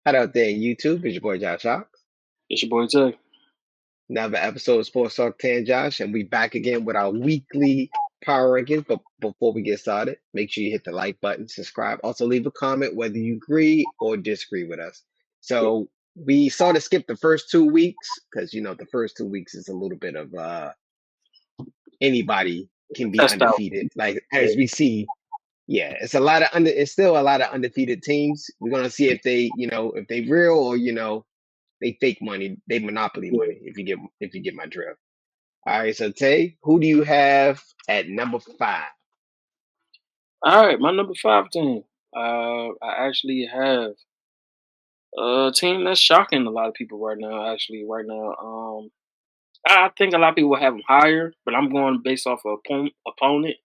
Shout out there, YouTube. It's your boy Josh Ox. It's your boy Jay. Another episode of Sports Talk 10 Josh, and we back again with our weekly power rankings. But before we get started, make sure you hit the like button, subscribe. Also, leave a comment whether you agree or disagree with us. So we sort of skipped the first 2 weeks because the first 2 weeks is a little bit of anybody can be Test out. undefeated. Like as we see, yeah, it's still a lot of undefeated teams. We're gonna see if if they real or they fake money, they monopoly Yeah. money. If you get my drift. All right, so Tay, who do you have at number 5? All right, my number 5 team. I actually have a team that's shocking a lot of people right now. Actually, right now, I think a lot of people will have them higher, but I'm going based off of opponent.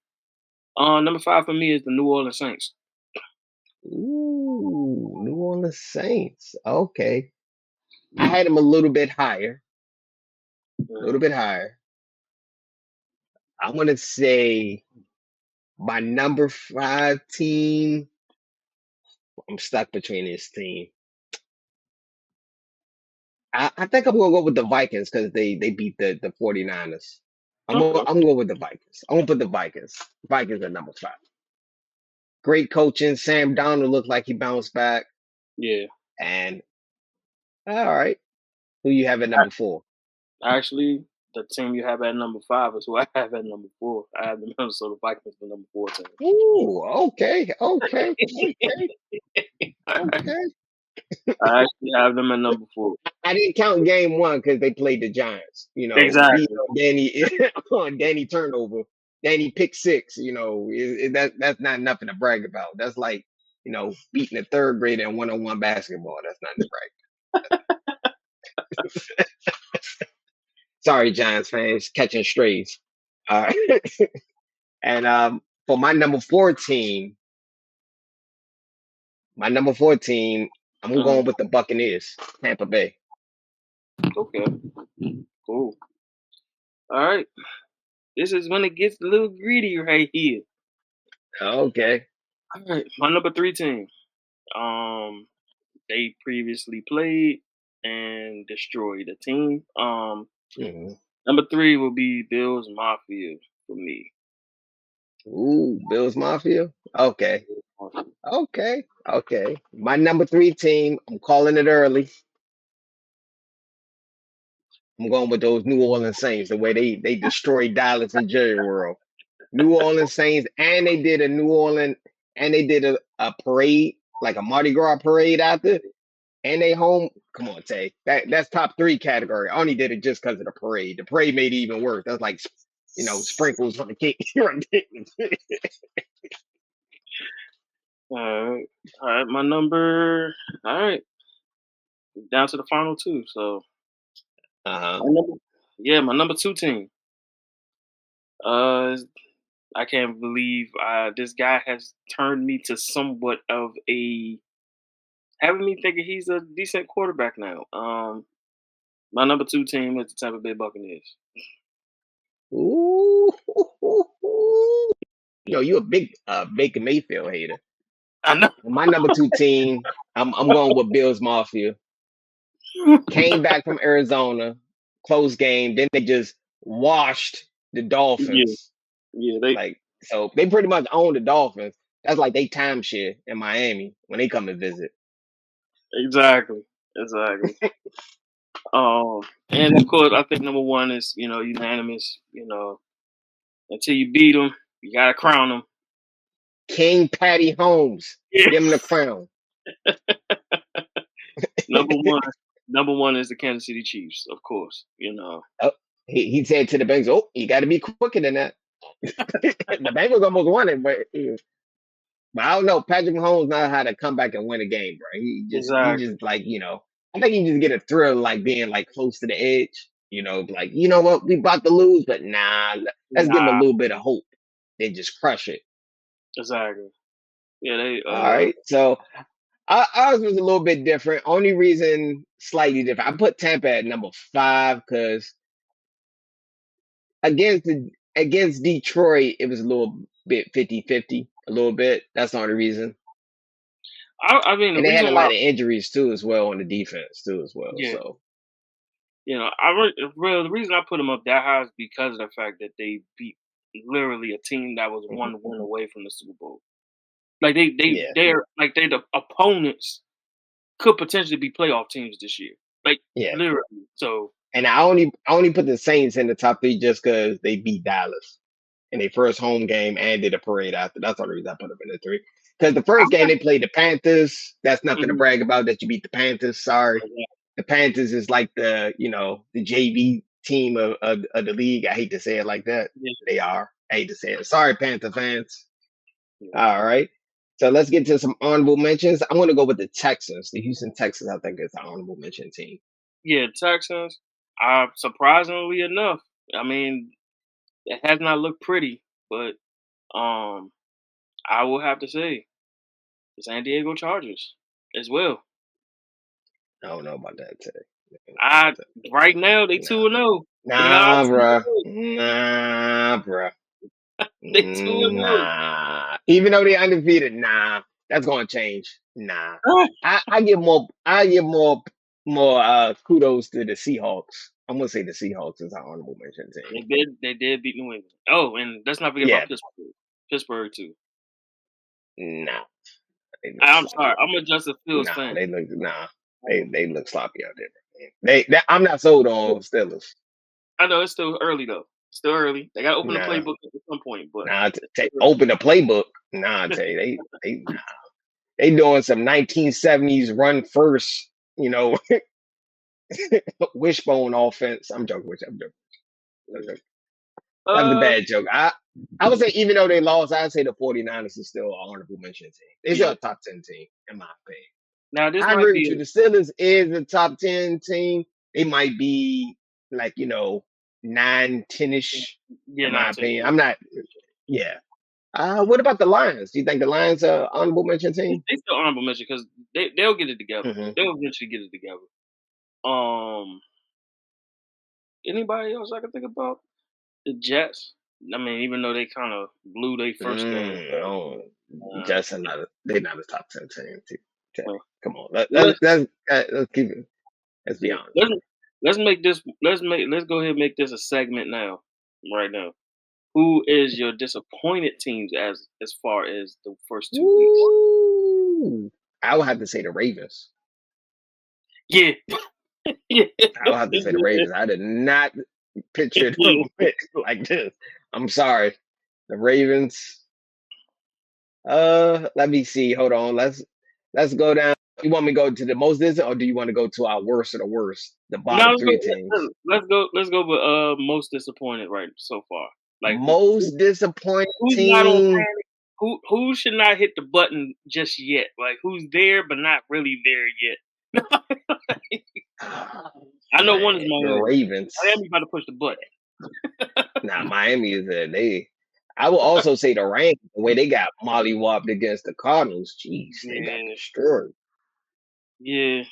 Number 5 for me is the New Orleans Saints. Ooh, New Orleans Saints. Okay, I had them a little bit higher. A little Uh, bit higher. I'm gonna say my number 5 team. I'm stuck between this team. I think I'm gonna go with the Vikings because they beat the 49ers. okay. I'm going with the Vikings. I'm gonna put the Vikings. Vikings at number 5. Great coaching. Sam Donald looked like he bounced back. Yeah. And all right, who you have at number 4? Actually, the team you have at number 5 is who I have at number 4. I have the Minnesota Vikings the number 4 team. Ooh, okay, okay, okay, okay. I actually have them at number 4. I didn't count game 1 because they played the Giants. Beat Exactly. on Danny on Danny turnover, Danny pick six. That's not nothing to brag about. That's like beating a third grader in one-on-one basketball. That's nothing to brag. Sorry, Giants fans, catching strays. All right. And for my number 14, I'm Mhm. going with the Buccaneers, Tampa Bay. Okay. Cool. All right. This is when it gets a little greedy right here. Okay. All right. My number 3 team. Um, they previously played and destroyed the team. hmm Number 3 will be Bills Mafia for me. Ooh, Bills Mafia. Okay. Okay. Okay. My number 3 team, I'm calling it early. I'm going with those New Orleans Saints, the way they destroyed Dallas and Jerry World. New Orleans Saints, and they did a parade, like a Mardi Gras parade after, and they home. Come on, Tay. That's top 3 category. I only did it just because of the parade. The parade made it even worse. That's like sprinkles on the cake. All right. All right. My number. All right. Down to the final 2. So, Uh-huh. my number, yeah, my number 2 team. Uh, I can't believe this guy has turned me to somewhat of a having me thinking he's a decent quarterback now. My number 2 team is the Tampa Bay Buccaneers. Ooh. You a big Baker Mayfield hater. I know. My number 2 team, I'm going with Bills Mafia. Came back from Arizona, close game. Then they just washed the Yeah, Dolphins. yeah, they Like, so they pretty much own the Dolphins. That's like they timeshare in Miami when they come and visit. exactly, exactly. And of course, I think number 1 is unanimous. Until you beat them, you gotta crown them. King Patty Holmes, Yeah. give him the crown. Number one, number 1 is the Kansas City Chiefs, of course. Oh, he said to the Bengals, "Oh, you got to be quicker than that." The Bengals almost won it, but I don't know. Patrick Mahomes knows how to come back and win a game, bro. He Exactly, just like I think he just get a thrill like being like close to the edge. Like you know what, we about to lose, but nah, let's give him a nah, little bit of hope. Then just crush it. exactly. Yeah, they All right, so ours was a little bit different. Only reason slightly different. I put Tampa at number 5 because against Detroit, it was a little bit 50-50, a little bit. That's the only reason. I mean, the And they had reason a why, lot of injuries too, as well, on the defense too, as well. yeah, So the reason I put them up that high is because of the fact that they beat literally a team that was mhm, one win away from the Super Bowl. Like yeah, they the opponents could potentially be playoff teams this year. Like yeah. literally. So And I only put the Saints in the top three just because they beat Dallas in their first home game and did a parade after. That's the only reason I put them in the three. Because the I first game would they played the Panthers. That's nothing to mhm, brag about that you beat the Panthers. Sorry. The Panthers is like the JV team of the league. I hate to say it like that. yeah, They are. I hate to say it. Sorry, Panther fans. yeah. All right. So let's get to some honorable mentions. I'm going to go with the Texans. The Houston Texans, I think, is an honorable mention team. Yeah, Texans. Surprisingly enough, I mean, it has not looked pretty, but um, I will have to say the San Diego Chargers as well. I don't know about that today. I don't know I about that. Right now they Nah, 2-0. They are nah, 2 bruh. and 0. Nah, bruh. They 2-0. Nah. Even though they're undefeated, nah. That's gonna change. Nah. I give more kudos to the Seahawks. I'm gonna say the Seahawks is our honorable mention team. They did beat New England. Oh, and let's not forget Yeah, about Pittsburgh. Pittsburgh too. nah. They look I'm sloppy sorry, out I'm a Justin there. Fields fan. Nah. Um, They look sloppy out there, man. I'm not sold on Steelers. I know it's still early though. Still early. They got to open the Nah. playbook at some point, but Nah, it's still early. open the playbook. Nah, I tell you, they doing some 1970s run first, you know, wishbone offense. I'm joking with you. I'm joking. That was a Uh, bad joke. I would say even though they lost, I'd say the 49ers is still an honorable mention team. They're still yeah. a top 10 team, in my opinion. Now this I might agree with be you. The Steelers is a top 10 team. They might be like, 9, 10-ish, yeah, in my 19. opinion. I'm not, yeah. What about the Lions? Do you think the Lions are honorable mention team? They still honorable mention because they'll get it together. Hmm. They'll eventually get it together. Um, Anybody else I can think about? The Jets. I mean, even though they kind of blew their first game, Oh, uh, Jets are not. They're not a top 10 team. Okay, well, come on. let's Let's keep it. Let's be yeah, honest. let's go ahead and make this a segment now, right now. Who is your disappointed teams as far as the first 2 weeks? Woo! I would have to say the Ravens. Yeah, yeah, I would have to say the Ravens. I did not picture yeah. them like this. I'm sorry. The Ravens. Let me see. Hold on. Let's go down. You want me to go to the most distant, or do you want to go to our worst of the worst, the Now bottom three teams? let's go with most disappointed right so far. Like Most disappointing who's not on team. panic? Who should not hit the button just yet? Like who's there but not really there yet? I know one is Man, the Miami. Ravens. Miami about to push the button. Nah, Miami is a they. I will also say the Rams, the way they got mollywopped against the Cardinals. Jeez, they got Yeah, destroyed. yeah.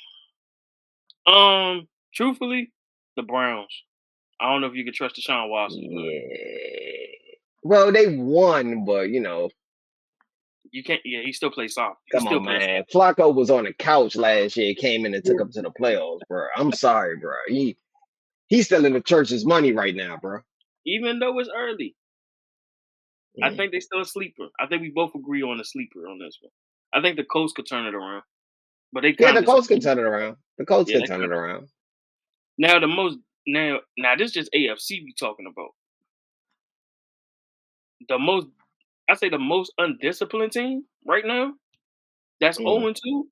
Truthfully, the Browns. I don't know if you can trust Deshaun Watson, but Yeah. Well, they won, but you can't. Yeah, he still plays soft. He come still on, plays man. soft. Flacco was on the couch last year, came in and took Yeah. them to the playoffs, bro. I'm sorry, bro. He's still in the church's money right now, bro. Even though it's early, I Mm. think they still a sleeper. I think we both agree on a sleeper on this one. I think the Colts could turn it around, but they Yeah, kind the of Colts can disappointed. turn it around. The Colts Yeah, can they turn kind it of around. now the most now this is just AFC we talking about. The most I say the most undisciplined team right now that's Mm. 0-2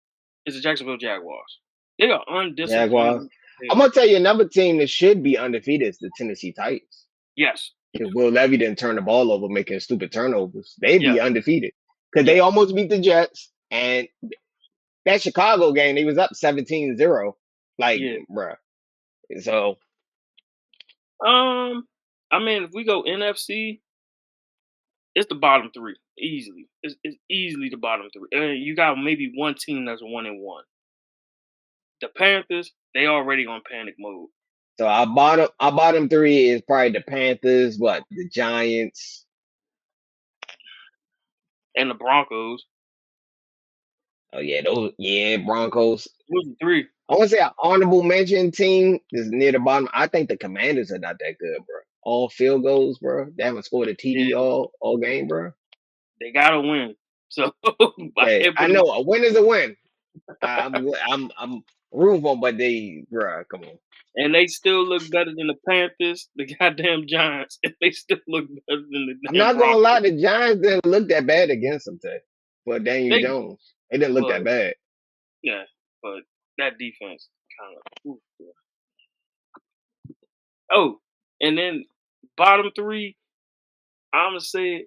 is the Jacksonville Jaguars. They are Jaguars. undisciplined. I'm gonna tell you another team that should be undefeated is the Tennessee Titans. Yes. If Will Levy didn't turn the ball over, making stupid turnovers, they'd Yeah. be undefeated because they Yeah. almost beat the Jets. And that Chicago game, they was up 17-0. Like, Yeah. bruh. So, I mean, if we go NFC, it's the bottom three easily. It's easily the bottom three. You got maybe one team that's 1-1. The Panthers, they already on panic mode, so our bottom three is probably the Panthers, what the Giants. and the Broncos. Oh yeah, Broncos. Those are three. I want to say an honorable mention team is near the bottom. I think the Commanders are not that good, bro. All field goals, bro. They haven't scored a TD Yeah, all game, bro. they gotta win. So I Okay, can't I put them. know a win is a win. I'm rooting for them, but bro, come on. And they still look better than the Panthers, the goddamn Giants, and they still look better than the I'm damn not gonna lie, Broncos. the Giants didn't look that bad against them today. But Daniel They, Jones, it didn't look but that bad. yeah, but that defense kind of. Yeah. Oh, and then bottom three, I'm gonna say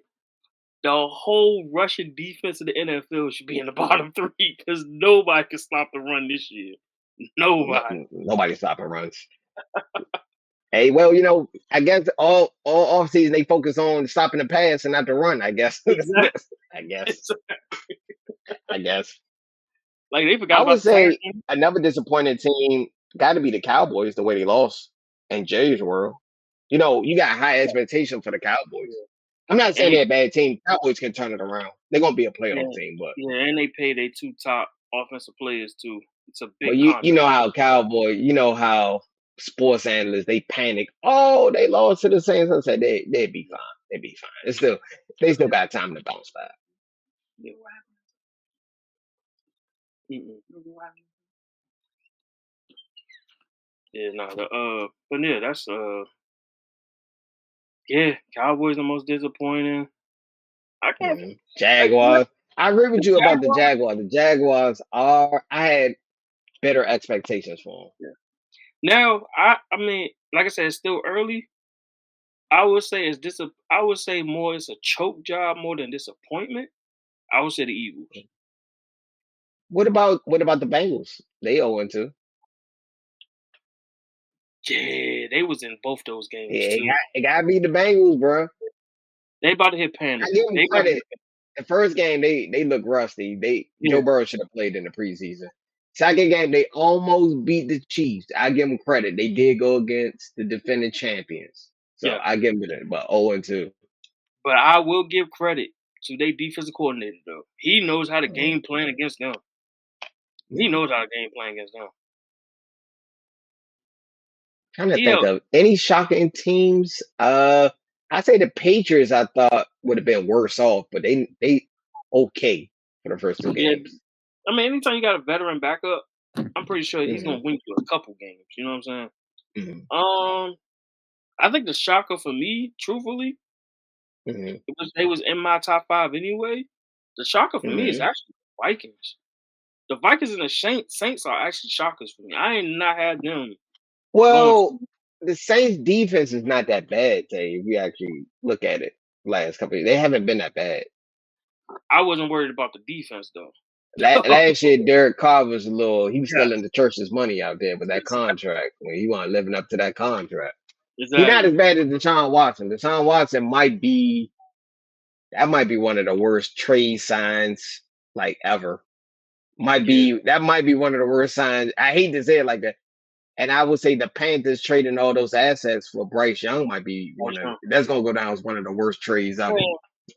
the whole Russian defense of the NFL should be in the bottom three because nobody can stop the run this year. Nobody. Nobody stopping runs. Hey, well, I guess all off season they focus on stopping the pass and not the run. I guess. Exactly. I guess. I guess. Like they forgot I about would the pass. say another disappointing team got to be the Cowboys. The way they lost in Jerry's world. You got high expectation for the Cowboys. I'm not saying And they're a bad team. Cowboys can turn it around. They're gonna be a yeah, playoff team, but yeah, and they pay their two top offensive players too. It's a but big you contract. know how how sports analysts they panic. Oh, they lost to the Saints. I said they'd be fine. They'd be fine. They still got time to bounce back. Yeah, yeah, no, but yeah, that's yeah, Cowboys the most disappointing. I can't like Jaguars. I agree with you about the Jaguars. Jaguars. The Jaguars are. I had better expectations for Yeah. Now, I mean, like I said, it's still early. I would say I would say more it's a choke job more than disappointment. I would say the Eagles. them. What about the Bengals? They 0-2. Yeah, they was in both those games Yeah, too. it got to be the Bengals, bro. They about to hit panic. I give them They about to hit credit. The first game they look rusty. yeah, Joe Burrow should have played in the preseason. Second game they almost beat the Chiefs. I give them credit. They did go against the defending champions, so yeah. I give them it. But 0-2. But I will give credit to their defensive coordinator though. He knows how to Mhm. game plan against them. He knows how to game plan against them. Trying to He think held, of any shocking teams. I say the Patriots. I thought would have been worse off, but they okay for the first two yeah. games. I mean, anytime you got a veteran backup, I'm pretty sure he's hmm gonna win you a couple games. You know what I'm saying? hmm I think the shocker for me, truthfully, hmm because they was in my top five anyway. The shocker for me is hmm actually the Vikings. The Vikings and the Saints are actually shockers for me. I ain't not had them going. Well, the Saints defense is not that bad, Tay, if you actually look at it last couple of years. They haven't been that bad. I wasn't worried about the defense though. Last year, Derek Carr was he was Yeah, stealing the church's money out there with that exactly. contract when he wasn't living up to that contract. He not Exactly. as bad as Deshaun Watson. Deshaun Watson might be one of the worst trade signs like ever. Yeah. That might be one of the worst signs. I hate to say it like that. And I would say the Panthers trading all those assets for Bryce Young might be that's gonna go down as one of the worst trades ever Man,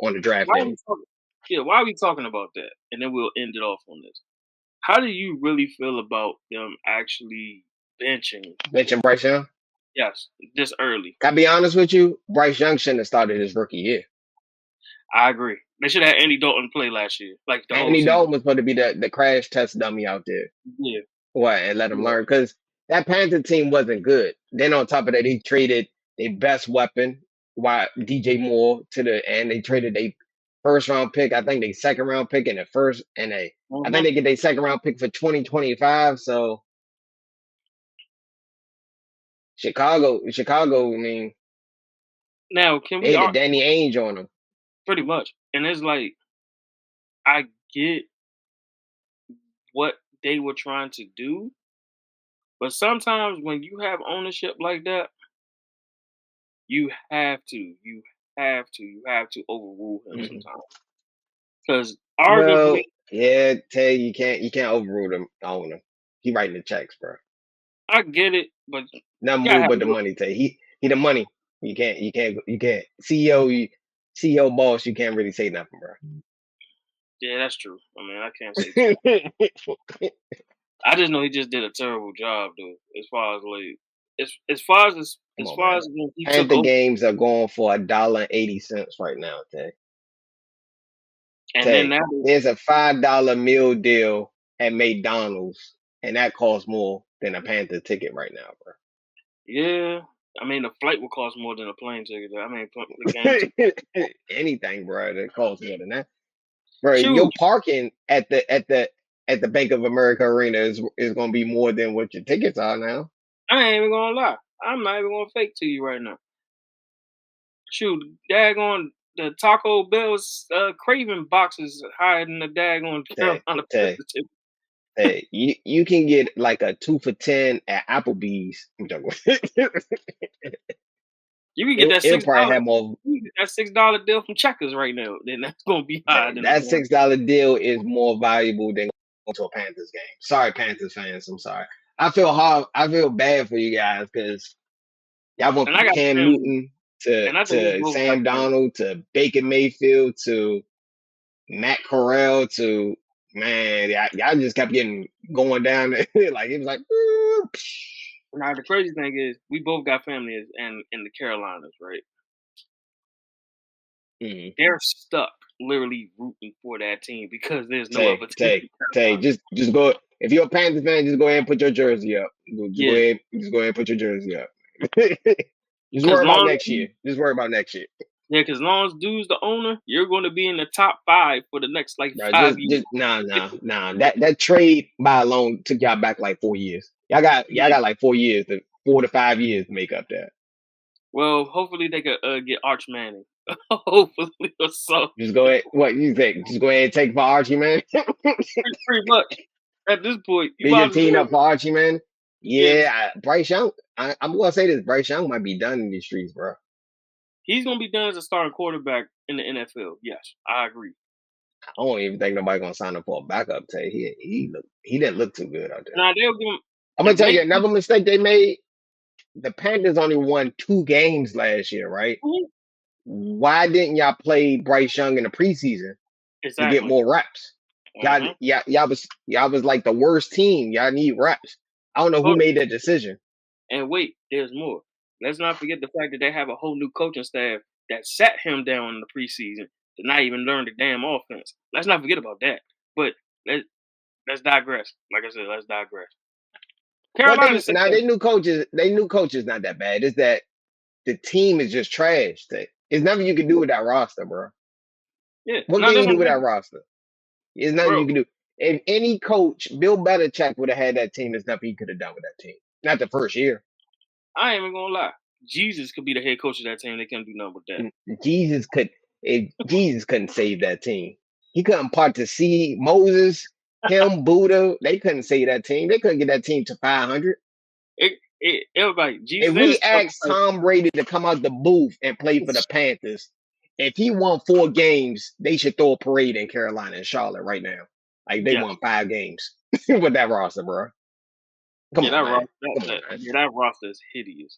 on the draft why are day. we talking? Yeah, why are we talking about that? And then we'll end it off on this. How do you really feel about them actually benching? Mention Bryce Young. Yes, this early. Gotta be honest with you, Bryce Young shouldn't have started his rookie year. I agree. They should have Andy Dalton play last year, like the whole Anthony season. Dalton was supposed to be the crash test dummy out there. Yeah, What and let him yeah. learn because that Panther team wasn't good. Then on top of that, he traded their best weapon, why DJ Moore and they traded a first round pick. I think they second round pick in the first and I think they get their second round pick for 2025. So Chicago, I mean, Now, can we they had are a Danny Ainge on them. pretty much? And it's like I get what they were trying to do, but sometimes when you have ownership like that, you have to overrule him Mhm. sometimes. Because Well, arguably, yeah, Tay, you can't overrule them owner. He writing the checks, bro. I get it, but Nothing you gotta more have but a the little. money. Tay, he the money. You can't CEO boss. You can't really say nothing, bro. Yeah, that's true. I mean, I can't say too much. I just know he just did a terrible job, though. As far as like, Come as on, far man. as when he took Panther over, games are going for $1.80 right now, Tay. and then Tay, now, there's a $5 meal deal at McDonald's, and that costs more than a Panther ticket right now, yeah, I mean, the flight will cost more than a plane ticket. I mean, the game too. bro. Anything, bro, that costs more than that. Bro, Shoot, your parking at the Bank of America Arena is gonna be more than what your tickets are now. I ain't even gonna lie. I'm not even gonna fake to you right now. Shoot, daggone the Taco Bell's Craven box is higher than the daggone Carolina Tay, Tay, Panthers ticket. Hey, you can get like a 2 for $10 at Applebee's. I'm joking. You can get that It'll six probably dollar. have more. You can get that $6 deal from Checkers right now. Then that's gonna be higher than the That damn. $6 deal is more valuable than going to a Panthers game. Sorry, Panthers fans. I'm sorry. I feel hard. I feel bad for you guys because y'all went And I from got Cam family, Newton to and I think we to both got Sam family. Donald to Baker Mayfield to Matt Corral to man. Y'all just kept getting going down. Like it was like. Now the crazy thing is, we both got family in the Carolinas, right? Mhm. They're stuck, literally rooting for that team because there's no other team in Tay, Carolina. just go. If you're a Panthers fan, just go ahead and put your jersey up. Yeah, Just go ahead and put your jersey up. Just because worry about long, next year. Just worry about next year. yeah, because long as dude's the owner, you're going to be in the top 5 for the next like Bro, 5 years. just nah. That trade by alone took y'all back like 4 years. Y'all got like 4 years 4 to 5 years to make up that. Well, hopefully they could get Arch Manning. Hopefully or so. Just go ahead. What you think? Just go ahead and take for Archie, man. Pretty much. At this point, you Leave your might as team well. up for Archie, man. Yeah, Yeah, Bryce Young. I'm gonna say this: Bryce Young might be done in these streets, bro. he's gonna be done as a starting quarterback in the NFL. Yes, I agree. I don't even think nobody gonna sign up for a backup. Tay, he didn't look too good out there. Now they'll give him I'm the gonna tell you make. another mistake they made. The Panthers only won 2 games last year, right? Why didn't y'all play Bryce Young in the preseason to get Exactly. more reps? Uh-huh. Y'all was like the worst team. Y'all need reps. I don't know who Hold made that decision. and wait, there's more. Let's not forget the fact that they have a whole new coaching staff that sat him down in the preseason to not even learn the damn offense. Let's not forget about that. But let, let's digress. Like I said, let's digress. But Carolina said, they new coaches not that bad. It's that the team is just trash. There's nothing you can do with that roster, bro. yeah, What no, can that's you what do I'm with that saying, roster? There's nothing bro. you can do. If any coach, Bill Belichick would have had that team, there's nothing he could have done with that team. Not the first year. I ain't even gonna lie. Jesus could be the head coach of that team. They can't do nothing with that. Jesus could if Jesus couldn't save that team. He couldn't part the sea. Moses, him, Buddha, they couldn't save that team. They couldn't get that team to 500. Everybody, If Jesus and we his 12 asked Tom Brady to come out the booth and play for the Panthers, if he won 4 games, they should throw a parade in Carolina and Charlotte right now. Like they Yes, won 5 games with that roster, bro. Come yeah, on, man. Come on, man. that roster is hideous.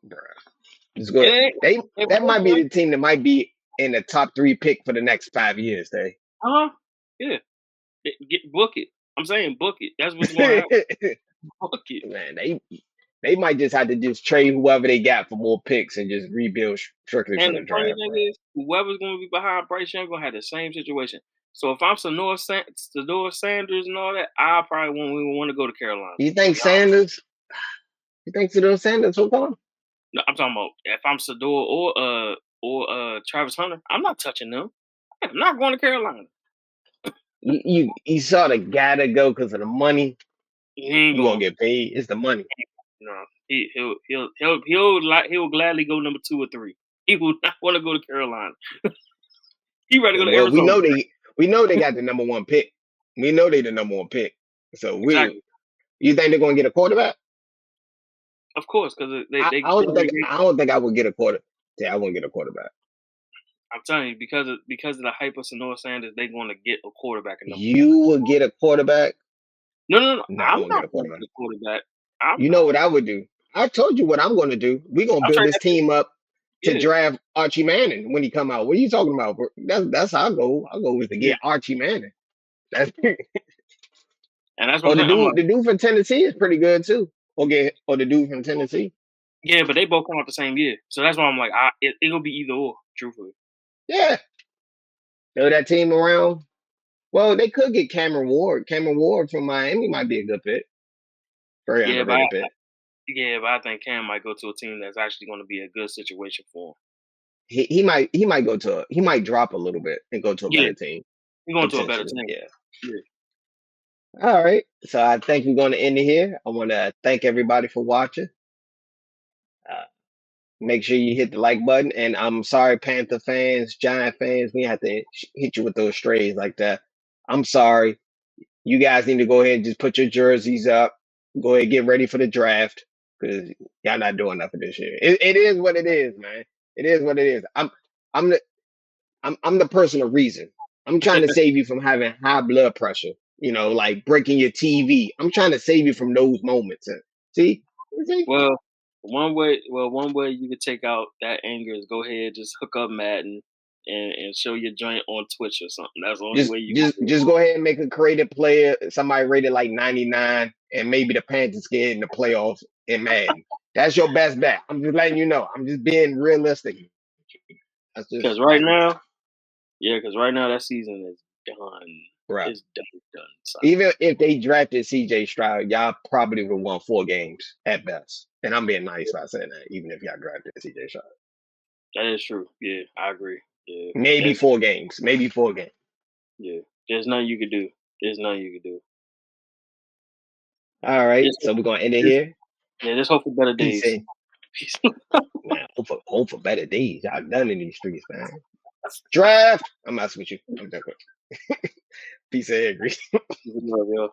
Bro. It's good. It ain't, That might be the team that might be in the top 3 pick for the next 5 years, they. yeah. Book it. I'm saying book it. That's what's gonna happen. Book it. Man, they might just have to just trade whoever they got for more picks and just rebuild strictly for And the the funny draft, thing bro. is, whoever's gonna be behind Bryce Young gonna have the same situation. So if I'm Sonora Sanders and all that, I probably won't want to go to Carolina. You To think be honest. Sanders? You think Sanders will come? No, I'm talking about if I'm Sador or Travis Hunter, I'm not touching them. I'm not going to Carolina. You saw the guy to go because of the money. He ain't You won't going. get paid. It's the money. No, he'll gladly go number 2 or 3. He will not want to go to Carolina. He rather go to Well, Arizona. we know they got the number 1 pick. We know they the number 1 pick. So Exactly. you think they're gonna get a quarterback? Of course, because I don't think I would get a quarter. Yeah, I won't get a quarterback. I'm telling you, because of the hype of Sonora Sanders, they're going to get a quarterback in number 1. You would get a quarterback? No. No, I I'm won't not get a going to quarterback. get a quarterback. You know what I would do? I told you what I'm going to do. We're going to I'll build trade this that pick. team up. to Yeah, draft Archie Manning when he come out. What are you talking about, bro? That's how I go. I go with to yeah, get Archie Manning. That's and that's what or I'm saying. I'm like, the dude from Tennessee is pretty good too. Or the dude from Tennessee. yeah, but they both come out the same year, so that's why I'm like, it'll be either or, truthfully. Yeah. Throw that team around. Well, they could get Cameron Ward. Cameron Ward from Miami might be a good pick. Very Yeah, but underrated pick. I think Cam might go to a team that's actually going to be a good situation for him. He might go to he might drop a little bit and go to a Yeah, better team. he's going to a better Potentially. team. Yeah. Yeah. All right. So I think we're going to end it here. I want to thank everybody for watching. Uh, make sure you hit the like button. And I'm sorry, Panther fans, Giant fans, we have to hit you with those strays like that. I'm sorry. You guys need to go ahead and just put your jerseys up. Go ahead and get ready for the draft because y'all not doing nothing this year. It is what it is, man. It is what it is. I'm the I'm the person of reason. I'm trying to save you from having high blood pressure. You know, like breaking your TV. I'm trying to save you from those moments. See, Well, one way you could take out that anger is go ahead, just hook up Madden and show your joint on Twitch or something. That's the only way you can do it. just go ahead and make a creative player. Somebody rated like 99, and maybe the Panthers get in the playoffs in Madden. That's your best bet. I'm just letting you know. I'm just being realistic. That's just Because right now, because right now that season is done. right. It's done. Son. Even if they drafted CJ Stroud, y'all probably would have won 4 games at best. And I'm being nice by saying that, even if y'all drafted CJ Stroud. That is true. Yeah, I agree. Yeah, Maybe 4 games. Maybe 4 games. Yeah, there's nothing you could do. There's nothing you could do. All right. So we're gonna end it here. Yeah, just hope for better days. Peace. Man, hope for better days. Y'all done in these streets, man. Draft. I'm messing with you. I'm done. Peace and grease. Good love, yo.